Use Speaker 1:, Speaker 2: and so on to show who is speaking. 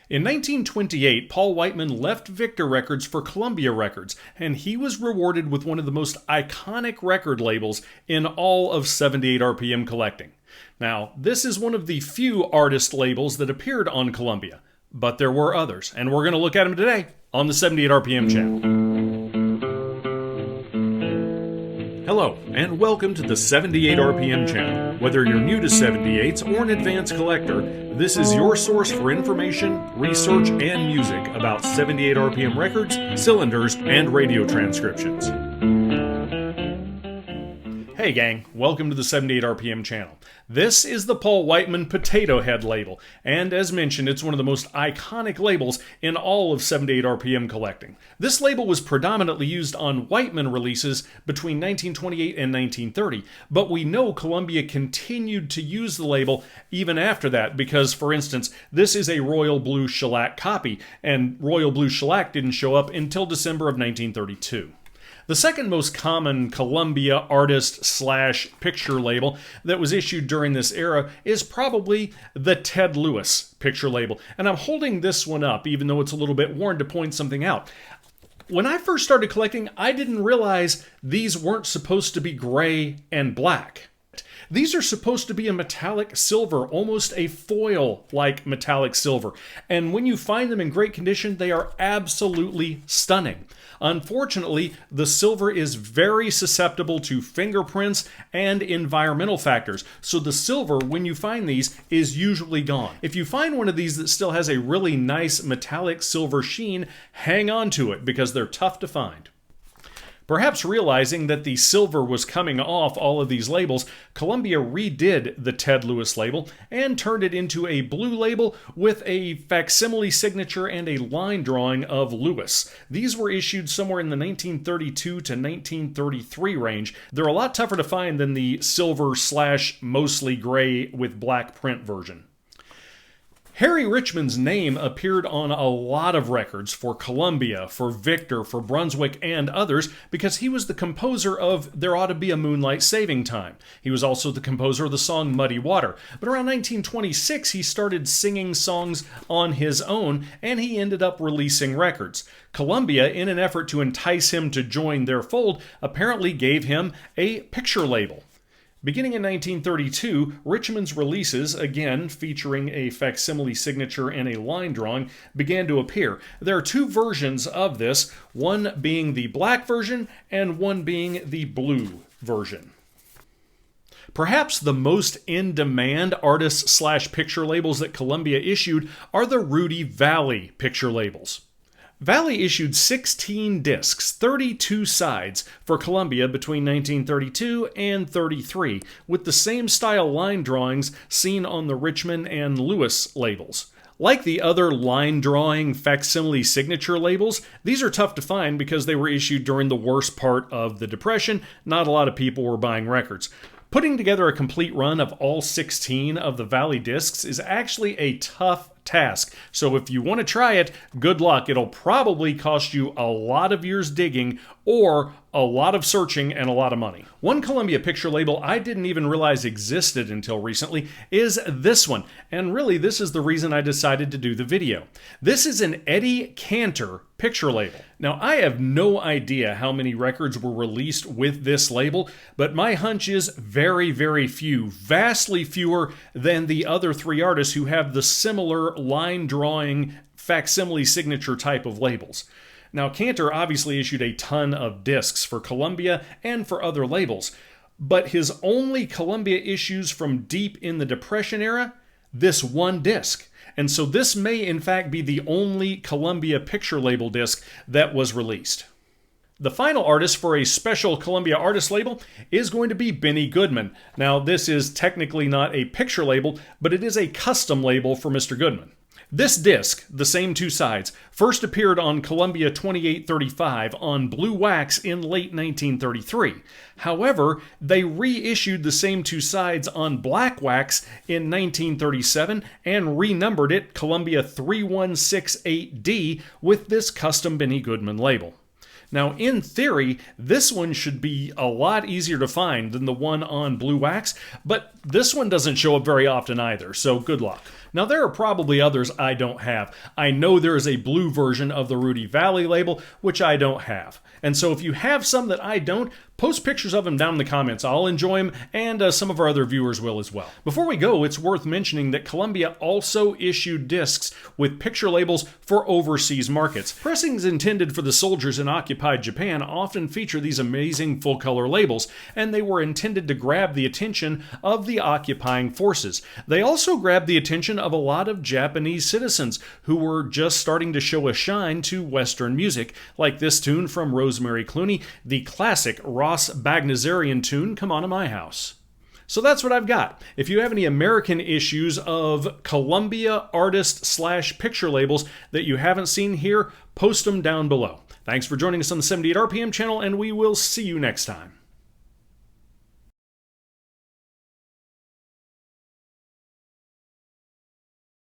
Speaker 1: In 1928, Paul Whiteman left Victor Records for Columbia Records, and he was rewarded with one of the most iconic record labels in all of 78 RPM collecting. Now, this is one of the few artist labels that appeared on Columbia, but there were others, and we're going to look at them today on the 78 RPM channel. Hello, and welcome to the 78 RPM channel. Whether you're new to 78s or an advanced collector, this is your source for information, research, and music about 78 RPM records, cylinders, and radio transcriptions. Hey gang, welcome to the 78 RPM channel. This is the Paul Whiteman Potato Head label, and as mentioned, it's one of the most iconic labels in all of 78 RPM collecting. This label was predominantly used on Whiteman releases between 1928 and 1930, but we know Columbia continued to use the label even after that because, for instance, this is a Royal Blue Shellac copy, and Royal Blue Shellac didn't show up until December of 1932. The second most common Columbia artist/picture label that was issued during this era is probably the Ted Lewis picture label. And I'm holding this one up, even though it's a little bit worn, to point something out. When I first started collecting, I didn't realize these weren't supposed to be gray and black. These are supposed to be a metallic silver, almost a foil-like metallic silver. And when you find them in great condition, they are absolutely stunning. Unfortunately, the silver is very susceptible to fingerprints and environmental factors. So the silver, when you find these, is usually gone. If you find one of these that still has a really nice metallic silver sheen, hang on to it because they're tough to find. Perhaps realizing that the silver was coming off all of these labels, Columbia redid the Ted Lewis label and turned it into a blue label with a facsimile signature and a line drawing of Lewis. These were issued somewhere in the 1932 to 1933 range. They're a lot tougher to find than the silver/mostly gray with black print version. Harry Richmond's name appeared on a lot of records for Columbia, for Victor, for Brunswick, and others because he was the composer of There Ought to Be a Moonlight Saving Time. He was also the composer of the song Muddy Water. But around 1926, he started singing songs on his own, and he ended up releasing records. Columbia, in an effort to entice him to join their fold, apparently gave him a picture label. Beginning in 1932, Richmond's releases, again featuring a facsimile signature and a line drawing, began to appear. There are two versions of this, one being the black version and one being the blue version. Perhaps the most in-demand artist/picture labels that Columbia issued are the Rudy Valley picture labels. Valley issued 16 discs, 32 sides, for Columbia between 1932 and 33, with the same style line drawings seen on the Richmond and Lewis labels. Like the other line drawing facsimile signature labels, these are tough to find because they were issued during the worst part of the Depression. Not a lot of people were buying records. Putting together a complete run of all 16 of the Valley discs is actually a tough task. So if you want to try it, good luck. It'll probably cost you a lot of years digging or a lot of searching and a lot of money. One Columbia picture label I didn't even realize existed until recently is this one. And really, this is the reason I decided to do the video. This is an Eddie Cantor picture label. Now, I have no idea how many records were released with this label, but my hunch is very, very few, vastly fewer than the other three artists who have the similar line drawing facsimile signature type of labels. Now, Cantor obviously issued a ton of discs for Columbia and for other labels, but his only Columbia issues from deep in the Depression era, this one disc. And so this may in fact be the only Columbia picture label disc that was released. The final artist for a special Columbia artist label is going to be Benny Goodman. Now, this is technically not a picture label, but it is a custom label for Mr. Goodman. This disc, the same two sides, first appeared on Columbia 2835 on blue wax in late 1933. However, they reissued the same two sides on black wax in 1937 and renumbered it Columbia 3168D with this custom Benny Goodman label. Now, in theory, this one should be a lot easier to find than the one on Blue Wax, but this one doesn't show up very often either, so good luck. Now, there are probably others I don't have. I know there is a blue version of the Rudy Valley label, which I don't have. And so if you have some that I don't, post pictures of them down in the comments. I'll enjoy them, and some of our other viewers will as well. Before we go, it's worth mentioning that Columbia also issued discs with picture labels for overseas markets. Pressings intended for the soldiers in occupied Japan often feature these amazing full-color labels, and they were intended to grab the attention of the occupying forces. They also grabbed the attention of a lot of Japanese citizens who were just starting to show a shine to Western music, like this tune from Rosemary Clooney, the classic Ross Bagnazarian tune, Come On to My House. So that's what I've got. If you have any American issues of Columbia artist/picture labels that you haven't seen here, post them down below. Thanks for joining us on the 78 RPM channel, and we will see you next time.